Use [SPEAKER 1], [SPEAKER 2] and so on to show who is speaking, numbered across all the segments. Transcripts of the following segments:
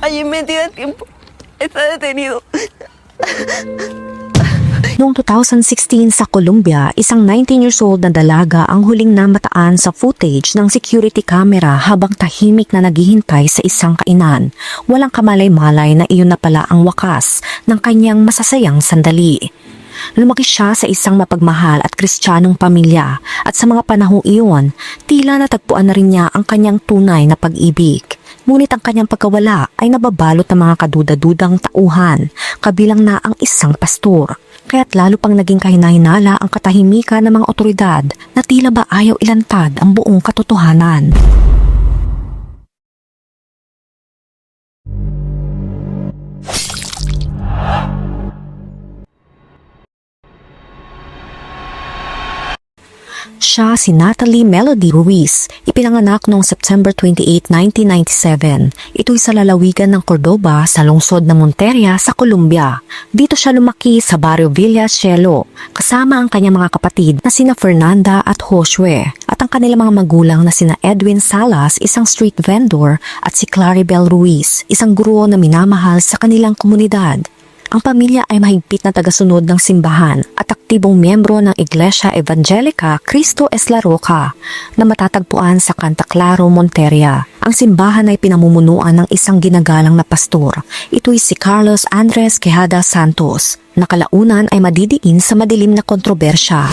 [SPEAKER 1] allí metida el tiempo. Está detenido.
[SPEAKER 2] Noong 2016 sa Colombia, isang 19 years old na dalaga ang huling namataan sa footage ng security camera habang tahimik na naghihintay sa isang kainan. Walang kamalay-malay na iyon na pala ang wakas ng kanyang masasayang sandali. Lumaki siya sa isang mapagmahal at kristyanong pamilya at sa mga panahong iyon, tila natagpuan na rin niya ang kanyang tunay na pag-ibig. Ngunit ang kanyang pagkawala ay nababalot ng mga kaduda-dudang tauhan, kabilang na ang isang pastor. Kaya't lalo pang naging kahinahinala ang katahimikan ng mga otoridad na tila ba ayaw ilantad ang buong katotohanan. Siya si Natalie Melody Ruiz, ipinanganak noong September 28, 1997. Ito'y sa lalawigan ng Cordoba sa lungsod ng Monteria sa Colombia. Dito siya lumaki sa barrio Villa Cielo, kasama ang kanyang mga kapatid na sina Fernanda at Josue, at ang kanilang mga magulang na sina Edwin Salas, isang street vendor, at si Claribel Ruiz, isang guro na minamahal sa kanilang komunidad. Ang pamilya ay mahigpit na tagasunod ng simbahan at aktibong miyembro ng Iglesia Evangelica Cristo es la Roca na matatagpuan sa Canta Claro, Monteria. Ang simbahan ay pinamumunuan ng isang ginagalang na pastor. Ito'y si Carlos Andres Quejada Santos, na kalaunan ay madidiin sa madilim na kontrobersya.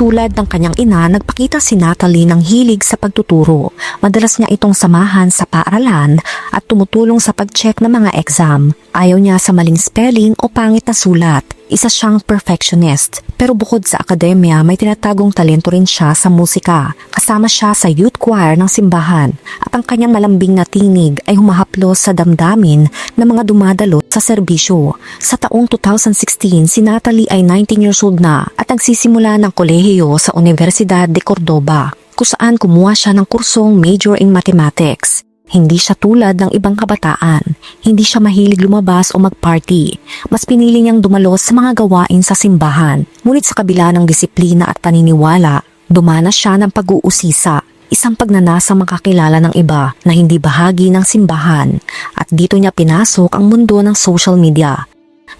[SPEAKER 2] Tulad ng kanyang ina, nagpakita si Natalie ng hilig sa pagtuturo. Madalas niya itong samahan sa paaralan at tumutulong sa pag-check ng mga exam. Ayaw niya sa maling spelling o pangit na sulat. Isa siyang perfectionist. Pero bukod sa akademya, may tinatagong talento rin siya sa musika. Kasama siya sa youth choir ng simbahan. At ang kanyang malambing na tinig ay humahaplos sa damdamin ng mga dumadalo sa serbisyo. Sa taong 2016, si Natalie ay 19 years old na at nagsisimula ng kolehiyo sa Universidad de Cordoba, kung saan kumuha siya ng kursong major in mathematics. Hindi siya tulad ng ibang kabataan. Hindi siya mahilig lumabas o mag-party. Mas pinili niyang dumalos sa mga gawain sa simbahan. Ngunit sa kabila ng disiplina at paniniwala, dumanas siya ng pag-uusisa. Isang pagnanasang makakilala ng iba na hindi bahagi ng simbahan. At dito niya pinasok ang mundo ng social media.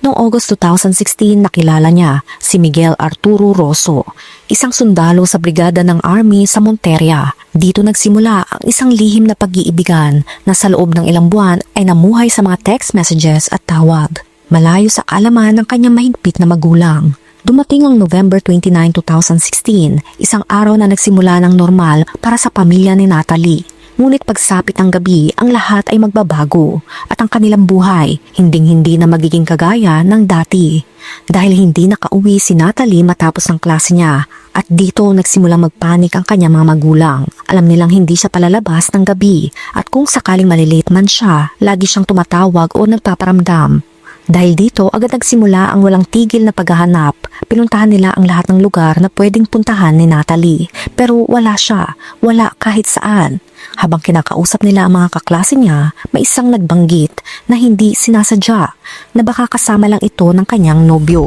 [SPEAKER 2] Noong August 2016, nakilala niya si Miguel Arturo Rosso, isang sundalo sa brigada ng Army sa Monteria. Dito nagsimula ang isang lihim na pag-iibigan na sa loob ng ilang buwan ay namuhay sa mga text messages at tawag. Malayo sa kaalaman ng kanyang mahigpit na magulang. Dumating ang November 29, 2016, isang araw na nagsimula ng normal para sa pamilya ni Natalie. Ngunit pagsapit ng gabi, ang lahat ay magbabago at ang kanilang buhay hinding-hindi na magiging kagaya ng dati. Dahil hindi nakauwi si Natalie matapos ang klase niya at dito nagsimulang magpanik ang kanyang mga magulang. Alam nilang hindi siya palalabas ng gabi at kung sakaling malilate man siya, lagi siyang tumatawag o nagpaparamdam. Dahil dito, agad nagsimula ang walang tigil na paghahanap. Pinuntahan nila ang lahat ng lugar na pwedeng puntahan ni Natalie. Pero wala siya. Wala kahit saan. Habang kinakausap nila ang mga kaklase niya, may isang nagbanggit na hindi sinasadya na baka kasama lang ito ng kanyang nobyo.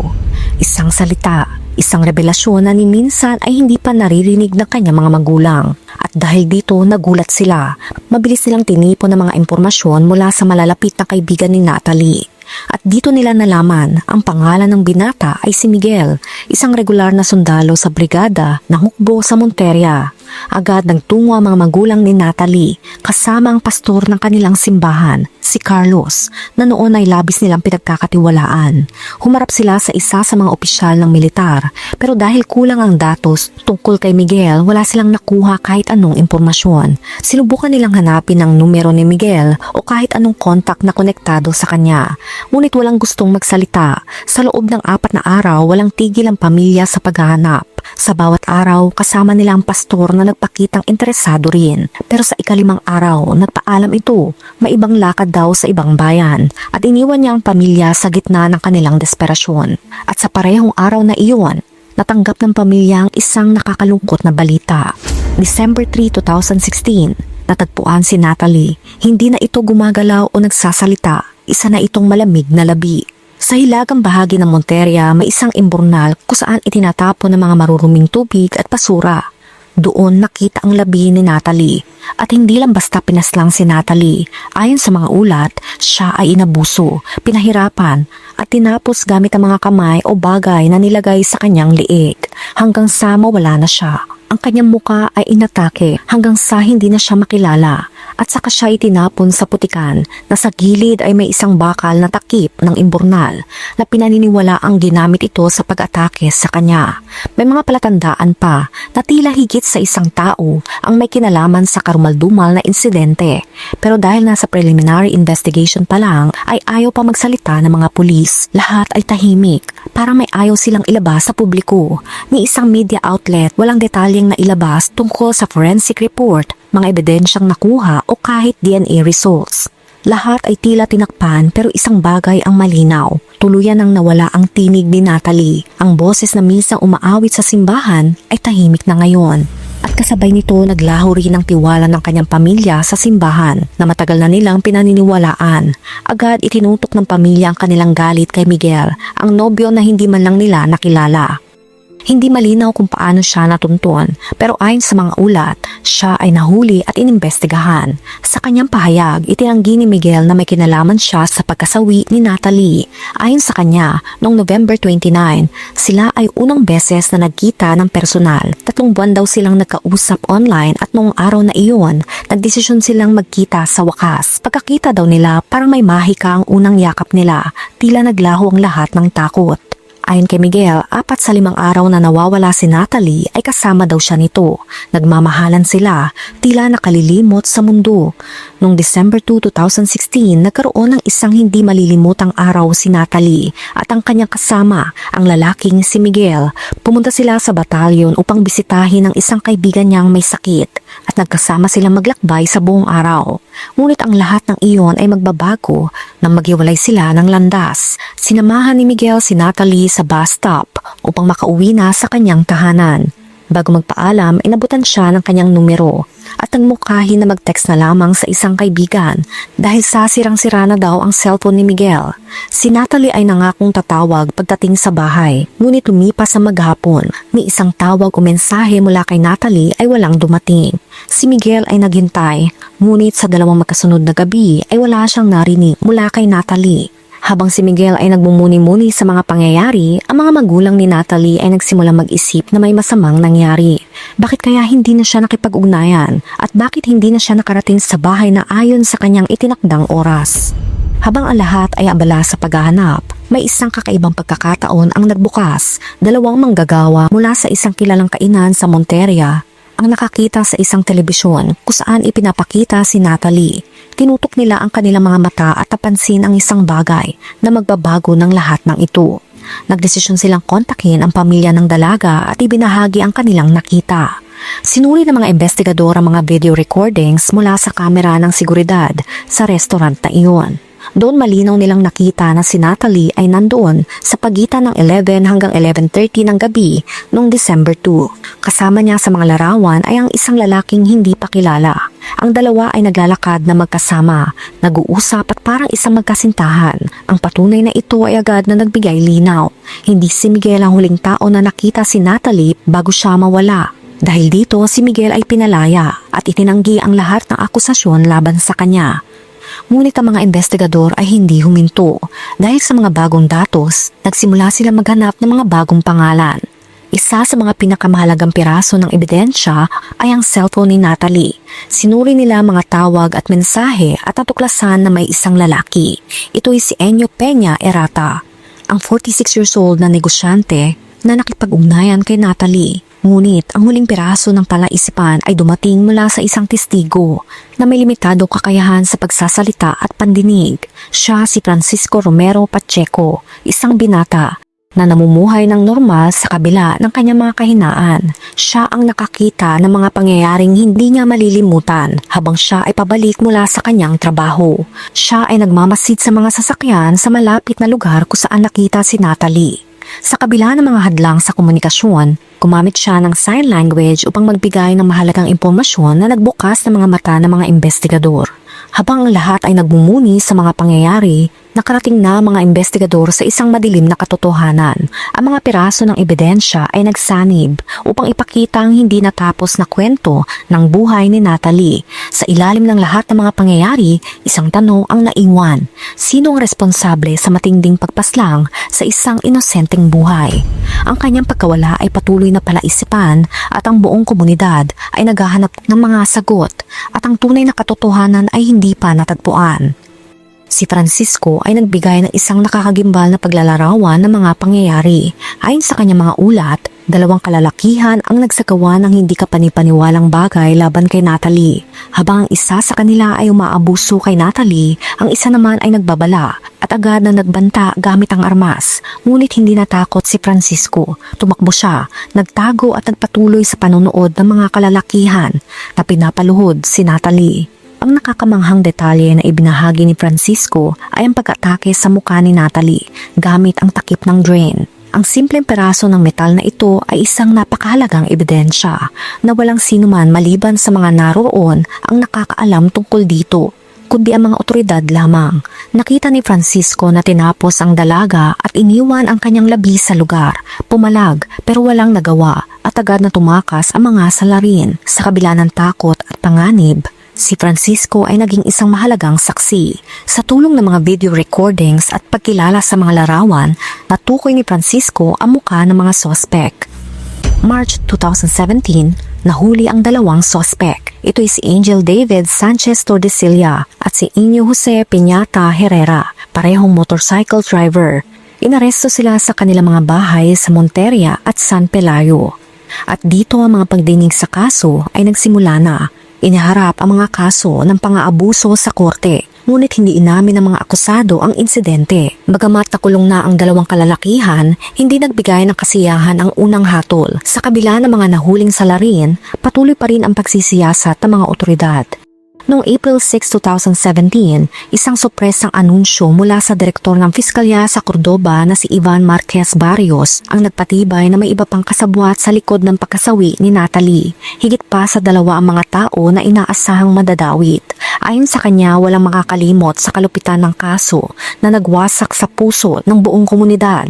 [SPEAKER 2] Isang salita, isang revelasyon na ni minsan ay hindi pa naririnig ng kanyang mga magulang. At dahil dito, nagulat sila. Mabilis nilang tinipon ng mga impormasyon mula sa malalapit na kaibigan ni Natalie. At dito nila nalaman ang pangalan ng binata ay si Miguel, isang regular na sundalo sa brigada ng hukbo sa Monteria. Agad nagtungo ang mga magulang ni Natalie kasama ang pastor ng kanilang simbahan, si Carlos, na noon ay labis nilang pinagkakatiwalaan. Humarap sila sa isa sa mga opisyal ng militar, pero dahil kulang ang datos tungkol kay Miguel, wala silang nakuha kahit anong impormasyon. Sinubukan nilang hanapin ang numero ni Miguel o kahit anong kontak na konektado sa kanya. Ngunit walang gustong magsalita. Sa loob ng 4 na araw, walang tigil ang pamilya sa paghahanap. Sa bawat araw, kasama nila ang pastor na nagpakitang interesado rin. Pero sa ika-5 araw, nagpaalam ito. May ibang lakad daw sa ibang bayan at iniwan niya ang pamilya sa gitna ng kanilang desperasyon. At sa parehong araw na iyon, natanggap ng pamilya ang isang nakakalungkot na balita. December 3, 2016, natagpuan si Natalie. Hindi na ito gumagalaw o nagsasalita. Isa na itong malamig na labi. Sa hilagang bahagi ng Monteria, may isang imburnal kung saan itinatapon ng mga maruruming tubig at basura. Doon nakita ang labi ni Natalie At hindi lang basta pinaslang si Natalie. Ayon sa mga ulat, siya ay inabuso, pinahirapan, at tinapos gamit ang mga kamay o bagay na nilagay sa kanyang liig hanggang sa mawala na siya. Ang kanyang muka ay inatake hanggang sa hindi na siya makilala at saka siya itinapon sa putikan na sa gilid ay may isang bakal na takip ng imburnal na pinaniniwala ang ginamit ito sa pag-atake sa kanya. May mga palatandaan pa na tila higit sa isang tao ang may kinalaman sa karumaldumal na insidente. Pero dahil nasa preliminary investigation pa lang ay ayaw pa magsalita ng mga pulis. Lahat ay tahimik para may ayaw silang ilabas sa publiko. Ni isang media outlet walang detalyeng na ilabas tungkol sa forensic report, mga ebidensyang nakuha o kahit DNA results. Lahat ay tila tinakpan pero isang bagay ang malinaw. Tuluyan nang nawala ang tinig ni Natalie. Ang boses na minsan umaawit sa simbahan ay tahimik na ngayon. At kasabay nito naglaho rin ang tiwala ng kanyang pamilya sa simbahan na matagal na nilang pinaniniwalaan. Agad itinutok ng pamilya ang kanilang galit kay Miguel, ang nobyo na hindi man lang nila nakilala. Hindi malinaw kung paano siya natuntun pero ayon sa mga ulat, siya ay nahuli at inimbestigahan. Sa kanyang pahayag, itinanggi ni Miguel na may kinalaman siya sa pagkasawi ni Natalie. Ayon sa kanya, noong November 29, sila ay unang beses na nagkita ng personal. 3 buwan daw silang nagkausap online at noong araw na iyon, nagdesisyon silang magkita sa wakas. Pagkakita daw nila, parang may mahika ang unang yakap nila. Tila naglaho ang lahat ng takot. Ayon kay Miguel, 4 sa 5 araw na nawawala si Natalie ay kasama daw siya nito. Nagmamahalan sila, tila nakalilimot sa mundo. Noong December 2, 2016, nagkaroon ng isang hindi malilimutang araw si Natalie at ang kanyang kasama, ang lalaking si Miguel. Pumunta sila sa batalyon upang bisitahin ang isang kaibigan niyang may sakit at nagkasama silang maglakbay sa buong araw. Ngunit ang lahat ng iyon ay magbabago nang maghiwalay sila ng landas. Sinamahan ni Miguel si Natalie sa bus stop upang makauwi na sa kanyang tahanan. Bago magpaalam, inabutan siya ng kanyang numero at nagmukhahin na mag-text na lamang sa isang kaibigan dahil sasirang-sira na daw ang cellphone ni Miguel. Si Natalie ay nangakong tatawag pagdating sa bahay, ngunit lumipas sa maghapon, ni isang tawag o mensahe mula kay Natalie ay walang dumating. Si Miguel ay naghintay, ngunit sa 2 magkasunod na gabi ay wala siyang narinig mula kay Natalie. Habang si Miguel ay nagmumuni-muni sa mga pangyayari, ang mga magulang ni Natalie ay nagsimula mag-isip na may masamang nangyari. Bakit kaya hindi na siya nakipag-ugnayan? At bakit hindi na siya nakarating sa bahay na ayon sa kanyang itinakdang oras? Habang ang lahat ay abala sa paghahanap, may isang kakaibang pagkakataon ang nagbukas. 2 manggagawa mula sa isang kilalang kainan sa Monteria ang nakakita sa isang telebisyon kung saan ipinapakita si Natalie. Tinutok nila ang kanilang mga mata at napansin ang isang bagay na magbabago ng lahat ng ito. Nagdesisyon silang kontakin ang pamilya ng dalaga at ibinahagi ang kanilang nakita. Sinuri ng mga investigador ang mga video recordings mula sa kamera ng seguridad sa restaurant na iyon. Doon malinaw nilang nakita na si Natalie ay nandoon sa pagitan ng 11 hanggang 11:30 ng gabi noong December 2. Kasama niya sa mga larawan ay ang isang lalaking hindi pa kilala. Ang dalawa ay naglalakad na magkasama, nag-uusap at parang isang magkasintahan. Ang patunay na ito ay agad na nagbigay linaw. Hindi si Miguel ang huling tao na nakita si Natalie bago siya mawala. Dahil dito si Miguel ay pinalaya at itinanggi ang lahat ng akusasyon laban sa kanya. Ngunit ang mga investigador ay hindi huminto. Dahil sa mga bagong datos, nagsimula sila maghanap ng mga bagong pangalan. Isa sa mga pinakamahalagang piraso ng ebidensya ay ang cellphone ni Natalie. Sinuri nila mga tawag at mensahe at natuklasan na may isang lalaki. Ito ay si Enyo Peña Errata, ang 46 years old na negosyante na nakipag-ugnayan kay Natalie. Ngunit ang huling piraso ng palaisipan ay dumating mula sa isang testigo na may limitadong kakayahan sa pagsasalita at pandinig. Siya si Francisco Romero Pacheco, isang binata na namumuhay ng normal sa kabila ng kanyang mga kahinaan. Siya ang nakakita ng mga pangyayaring hindi niya malilimutan habang siya ay pabalik mula sa kanyang trabaho. Siya ay nagmamasid sa mga sasakyan sa malapit na lugar kung saan nakita si Natalie. Sa kabila ng mga hadlang sa komunikasyon, gumamit siya ng sign language upang magbigay ng mahalagang impormasyon na nagbukas ng mga mata ng mga investigador. Habang ang lahat ay nagmumuni sa mga pangyayari, Nakarating na mga investigador sa isang madilim na katotohanan. Ang mga piraso ng ebidensya ay nagsanib upang ipakita ang hindi natapos na kwento ng buhay ni Natalie. Sa ilalim ng lahat ng mga pangyayari, isang tanong ang naiwan. Sino ang responsable sa matinding pagpaslang sa isang inosenteng buhay? Ang kanyang pagkawala ay patuloy na palaisipan at ang buong komunidad ay naghahanap ng mga sagot at ang tunay na katotohanan ay hindi pa natagpuan. Si Francisco ay nagbigay ng isang nakakagimbal na paglalarawan ng mga pangyayari. Ayon sa kanyang mga ulat, 2 kalalakihan ang nagsagawa ng hindi kapanipaniwalang bagay laban kay Natalie. Habang ang isa sa kanila ay umaabuso kay Natalie, ang isa naman ay nagbabala at agad na nagbanta gamit ang armas. Ngunit hindi natakot si Francisco. Tumakbo siya, nagtago at nagpatuloy sa panonood ng mga kalalakihan na pinapaluhod si Natalie. Ang nakakamanghang detalye na ibinahagi ni Francisco ay ang pag-atake sa mukha ni Natalie gamit ang takip ng drain. Ang simpleng peraso ng metal na ito ay isang napakahalagang ebidensya na walang sinuman maliban sa mga naroon ang nakakaalam tungkol dito, kundi ang mga otoridad lamang. Nakita ni Francisco na tinapos ang dalaga at iniwan ang kanyang labi sa lugar. Pumalag pero walang nagawa at agad na tumakas ang mga salarin. Sa kabila ng takot at panganib, si Francisco ay naging isang mahalagang saksi. Sa tulong ng mga video recordings at pagkilala sa mga larawan, natukoy ni Francisco ang mukha ng mga sospek. March 2017, nahuli ang 2 sospek. Ito ay si Angel David Sanchez Tordesillas at si Inyo Jose Piñata Herrera, parehong motorcycle driver. Inaresto sila sa kanilang mga bahay sa Monteria at San Pelayo. At dito ang mga pagdinig sa kaso ay nagsimula na. Iniharap ang mga kaso ng pang-aabuso sa korte, ngunit hindi inamin ng mga akusado ang insidente. Bagamat nakulong na ang 2 kalalakihan, hindi nagbigay ng kasiyahan ang unang hatol. Sa kabila ng mga nahuling salarin, patuloy pa rin ang pagsisiyasat ng mga otoridad. Noong April 6, 2017, isang sorpresang anunsyo mula sa direktor ng Piskalya sa Cordoba na si Ivan Marquez Barrios ang nagpatibay na may iba pang kasabwat sa likod ng pagkasawi ni Natalie. Higit pa sa 2 ang mga tao na inaasahang madadawit. Ayon sa kanya, walang makakalimot sa kalupitan ng kaso na nagwasak sa puso ng buong komunidad.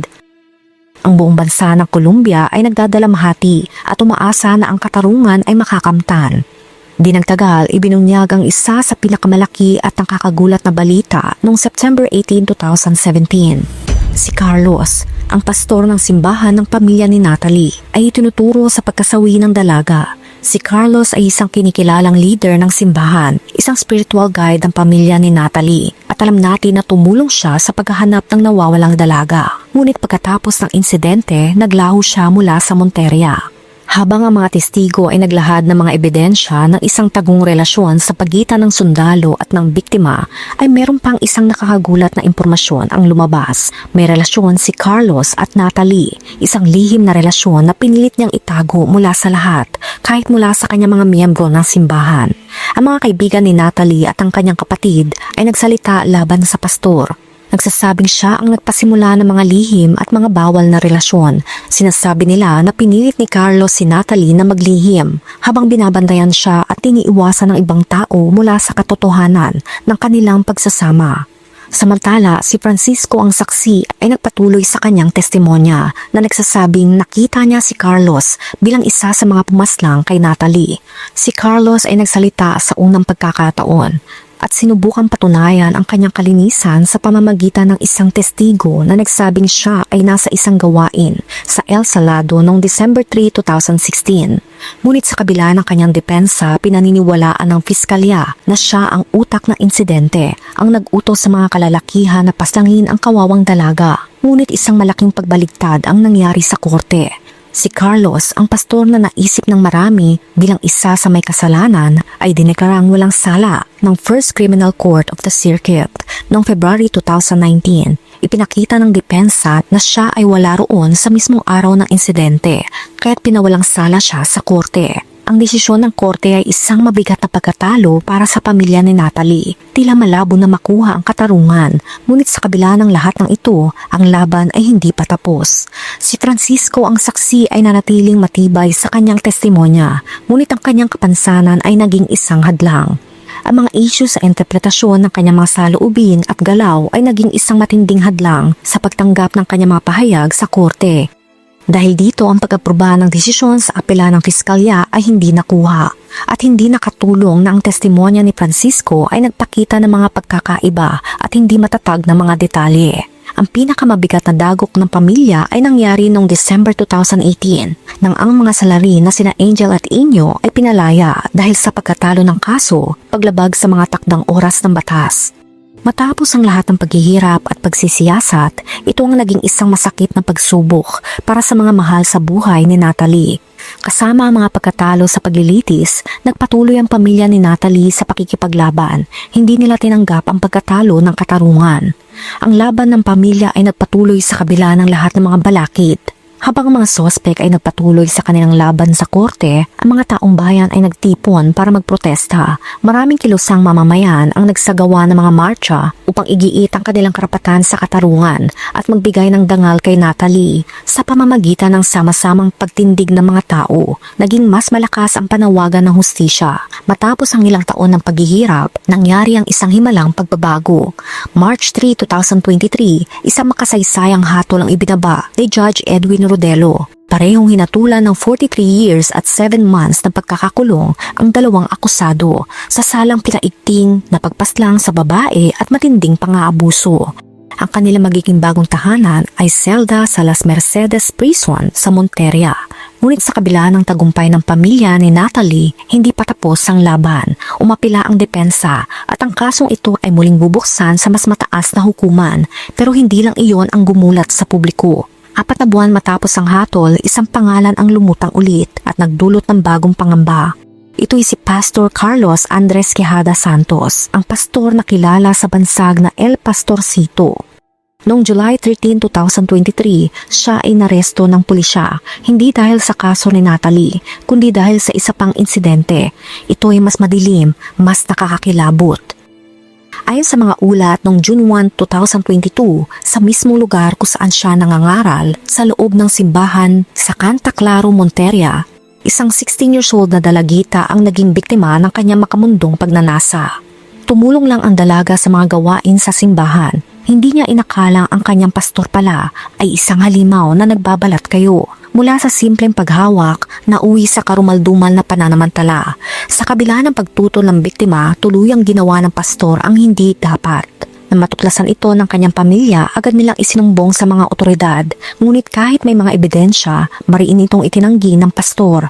[SPEAKER 2] Ang buong bansa ng Colombia ay nagdadalamhati at umaasa na ang katarungan ay makakamtan. Di nagtagal, ibinunyag ang isa sa pinakamalaki at nakakagulat na balita noong September 18, 2017. Si Carlos, ang pastor ng simbahan ng pamilya ni Natalie, ay itinuturo sa pagkasawi ng dalaga. Si Carlos ay isang kinikilalang leader ng simbahan, isang spiritual guide ng pamilya ni Natalie, at alam natin na tumulong siya sa paghahanap ng nawawalang dalaga. Ngunit pagkatapos ng insidente, naglaho siya mula sa Monteria. Habang ang mga testigo ay naglahad ng mga ebidensya ng isang tagong relasyon sa pagitan ng sundalo at ng biktima, ay meron pang isang nakakagulat na impormasyon ang lumabas. May relasyon si Carlos at Natalie, isang lihim na relasyon na pinilit niyang itago mula sa lahat, kahit mula sa kanyang mga miyembro ng simbahan. Ang mga kaibigan ni Natalie at ang kanyang kapatid ay nagsalita laban sa pastor. Nagsasabing siya ang nagpasimula ng mga lihim at mga bawal na relasyon. Sinasabi nila na pinilit ni Carlos si Natalie na maglihim habang binabantayan siya at iniiwasan ng ibang tao mula sa katotohanan ng kanilang pagsasama. Samantala, si Francisco ang saksi ay nagpatuloy sa kanyang testimonya na nagsasabing nakita niya si Carlos bilang isa sa mga pumaslang kay Natalie. Si Carlos ay nagsalita sa unang pagkakataon at sinubukang patunayan ang kanyang kalinisan sa pamamagitan ng isang testigo na nagsabing siya ay nasa isang gawain sa El Salado noong December 3, 2016. Ngunit sa kabila ng kanyang depensa, pinaniniwalaan ng piskalya na siya ang utak ng insidente, ang nag-utos sa mga kalalakihan na paslangin ang kawawang dalaga. Ngunit isang malaking pagbaligtad ang nangyari sa korte. Si Carlos, ang pastor na naisip ng marami bilang isa sa may kasalanan, ay dineklarang walang sala ng First Criminal Court of the Circuit noong February 2019. Ipinakita ng depensa na siya ay wala roon sa mismong araw ng insidente, kaya't pinawalang sala siya sa korte. Ang desisyon ng korte ay isang mabigat na pagkatalo para sa pamilya ni Natalie. Tila malabo na makuha ang katarungan, ngunit sa kabila ng lahat ng ito, ang laban ay hindi pa tapos. Si Francisco ang saksi ay nanatiling matibay sa kanyang testimonya, ngunit ang kanyang kapansanan ay naging isang hadlang. Ang Ang mga issue sa interpretasyon ng kanyang mga saloobin at galaw ay naging isang matinding hadlang sa pagtanggap ng kanyang mga pahayag sa korte. Dahil dito ang pag-aproba ng desisyon sa apela ng piskalya ay hindi nakuha at hindi nakatulong na ang testimonya ni Francisco ay nagpakita ng mga pagkakaiba at hindi matatag na mga detalye. Ang pinakamabigat na dagok ng pamilya ay nangyari noong December 2018 nang ang mga salarin na sina Angel at Inyo ay pinalaya dahil sa pagkatalo ng kaso, paglabag sa mga takdang oras ng batas. Matapos ang lahat ng paghihirap at pagsisiyasat, ito ang naging isang masakit na pagsubok para sa mga mahal sa buhay ni Natalie. Kasama ang mga pagkatalo sa paglilitis, nagpatuloy ang pamilya ni Natalie sa pakikipaglaban. Hindi nila tinanggap ang pagkatalo ng katarungan. Ang laban ng pamilya ay nagpatuloy sa kabila ng lahat ng mga balakid. Habang ang mga sospek ay nagpatuloy sa kanilang laban sa korte, ang mga taong bayan ay nagtipon para magprotesta. Maraming kilosang mamamayan ang nagsagawa ng mga marcha upang igiit ang kanilang karapatan sa katarungan at magbigay ng dangal kay Natalie. Sa pamamagitan ng sama-samang pagtindig ng mga tao, naging mas malakas ang panawagan ng hustisya. Matapos ang ilang taon ng paghihirap, nangyari ang isang himalang pagbabago. March 3, 2023, isang makasaysayang hatol ang ibinaba ni Judge Edwin Rodelo. Parehong hinatulan ng 43 years at 7 months na pagkakakulong ang dalawang akusado sa salang pinaigting na pagpaslang sa babae at matinding pang-aabuso. Ang kanilang magiging bagong tahanan ay selda sa Las Mercedes Prison sa Monteria. Ngunit sa kabila ng tagumpay ng pamilya ni Natalie, hindi pa tapos ang laban. Umapila ang depensa at ang kasong ito ay muling bubuksan sa mas mataas na hukuman, pero hindi lang iyon ang gumulat sa publiko. 4 na buwan matapos ang hatol, isang pangalan ang lumutang ulit at nagdulot ng bagong pangamba. Ito'y si Pastor Carlos Andres Quijada Santos, ang pastor na kilala sa bansag na El Pastorcito. Noong July 13, 2023, siya ay naresto ng pulisya, hindi dahil sa kaso ni Natalie, kundi dahil sa isa pang insidente. Ito ay mas madilim, mas nakakakilabot. Ayon sa mga ulat noong June 1, 2022, sa mismong lugar kung saan siya nangangaral, sa loob ng simbahan sa Santa Clara, Monteria, isang 16 years old na dalagita ang naging biktima ng kanyang makamundong pagnanasa. Tumulong lang ang dalaga sa mga gawain sa simbahan. Hindi niya inakalang ang kanyang pastor pala ay isang halimaw na nagbabalat kayo. Mula sa simpleng paghawak na uwi sa karumaldumal na pananamantala. Sa kabila ng pagtutol ng biktima, tuluyang ginawa ng pastor ang hindi dapat. Nang matuklasan ito ng kanyang pamilya, agad nilang isinumbong sa mga otoridad. Ngunit kahit may mga ebidensya, mariin itong itinanggi ng pastor.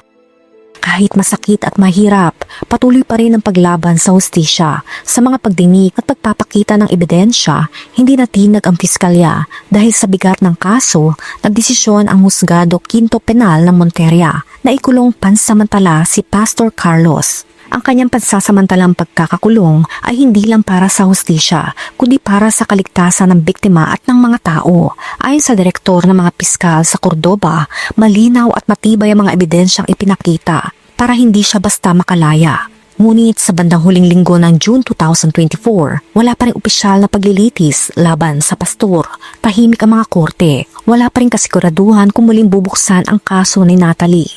[SPEAKER 2] Kahit masakit at mahirap, patuloy pa rin ang paglaban sa hustisya. Sa mga pagdinig at pagpapakita ng ebidensya, hindi natinag ang piskalya dahil sa bigat ng kaso, nagdesisyon ang husgado Quinto Penal ng Monteria na ikulong pansamantala si Pastor Carlos. Ang kanyang pansasamantalang pagkakakulong ay hindi lang para sa hustisya, kundi para sa kaligtasan ng biktima at ng mga tao. Ayon sa direktor ng mga piskal sa Cordoba, malinaw at matibay ang mga ebidensyang ipinakita para hindi siya basta makalaya. Ngunit sa bandang huling linggo ng June 2024, wala pa rin opisyal na paglilitis laban sa pastor. Tahimik ang mga korte. Wala pa rin kasiguraduhan kung muling bubuksan ang kaso ni Natalie.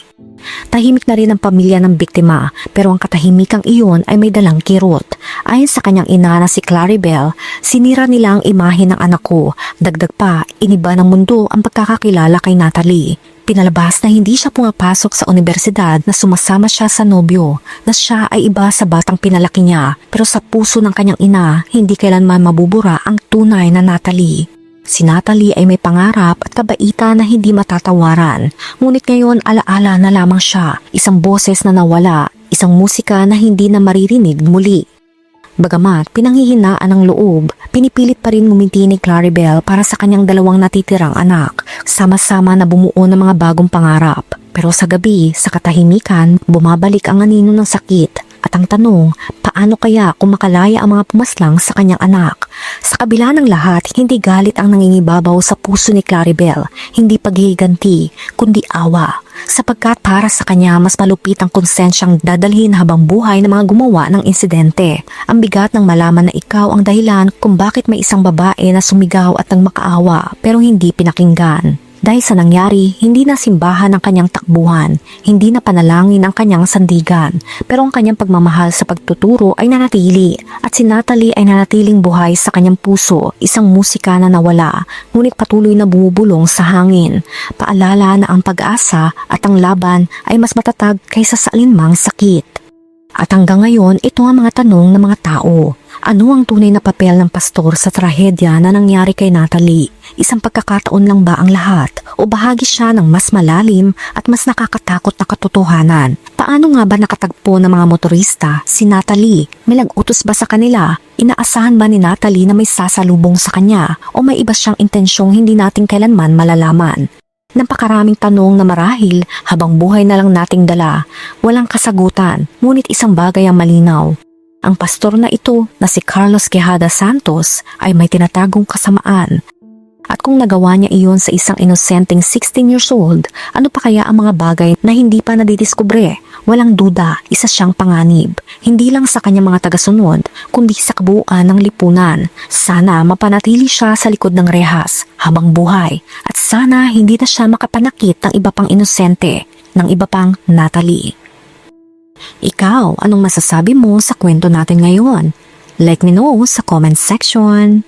[SPEAKER 2] Tahimik na rin ang pamilya ng biktima, pero ang katahimikang iyon ay may dalang kirot. Ayon sa kanyang ina na si Claribel, sinira nila ang imahe ng anak ko. Dagdag pa, iniba ng mundo ang pagkakakilala kay Natalie. Pinalabas na hindi siya pumapasok sa universidad, na sumasama siya sa nobyo, na siya ay iba sa batang pinalaki niya. Pero sa puso ng kanyang ina, hindi kailanman mabubura ang tunay na Natalie. Si Natalie ay may pangarap at kabaitan na hindi matatawaran. Ngunit ngayon alaala na lamang siya, isang boses na nawala, isang musika na hindi na maririnig muli. Bagamat pinanghihinaan ng loob, pinipilit pa rin nguminti ni Claribel para sa kanyang 2 natitirang anak. Sama-sama na bumuo ng mga bagong pangarap. Pero sa gabi, sa katahimikan, bumabalik ang anino ng sakit. At ang tanong, paano kaya kung makalaya ang mga pumaslang sa kanyang anak? Sa kabila ng lahat, hindi galit ang nangingibabaw sa puso ni Claribel, hindi paghihiganti, kundi awa. Sapagkat para sa kanya mas malupit ang konsensyang dadalhin habang buhay ng mga gumawa ng insidente. Ang bigat ng malaman na ikaw ang dahilan kung bakit may isang babae na sumigaw at nang makaawa pero hindi pinakinggan. Dahil sa nangyari, hindi na simbahan ang kanyang takbuhan, hindi na panalangin ang kanyang sandigan, pero ang kanyang pagmamahal sa pagtuturo ay nanatili at si Natalie ay nanatiling buhay sa kanyang puso, isang musika na nawala, ngunit patuloy na bumubulong sa hangin. Paalala na ang pag-asa at ang laban ay mas matatag kaysa sa alinmang sakit. At hanggang ngayon, ito ang mga tanong ng mga tao. Ano ang tunay na papel ng pastor sa trahedya na nangyari kay Natalie? Isang pagkakataon lang ba ang lahat? O bahagi siya ng mas malalim at mas nakakatakot na katotohanan? Paano nga ba nakatagpo ng mga motorista si Natalie? May nag-utos ba sa kanila? Inaasahan ba ni Natalie na may sasalubong sa kanya? O may iba siyang intensyong hindi natin kailanman malalaman? Napakaraming tanong na marahil habang buhay na lang nating dala. Walang kasagutan, ngunit isang bagay ang malinaw. Ang pastor na ito na si Carlos Quijada Santos ay may tinatagong kasamaan. At kung nagawa niya iyon sa isang inosenteng 16 years old, ano pa kaya ang mga bagay na hindi pa nadidiskubre? Walang duda, isa siyang panganib. Hindi lang sa kanyang mga tagasunod, kundi sa kabuuan ng lipunan. Sana mapanatili siya sa likod ng rehas habang buhay. At sana hindi na siya makapanakit ng iba pang inosente, ng iba pang Natalie. Ikaw, anong masasabi mo sa kwento natin ngayon? Let me know sa comment section.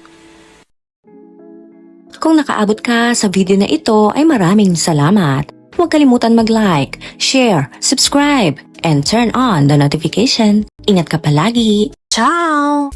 [SPEAKER 2] Kung nakaabot ka sa video na ito ay maraming salamat. Huwag kalimutan mag-like, share, subscribe, and turn on the notification. Ingat ka palagi. Ciao!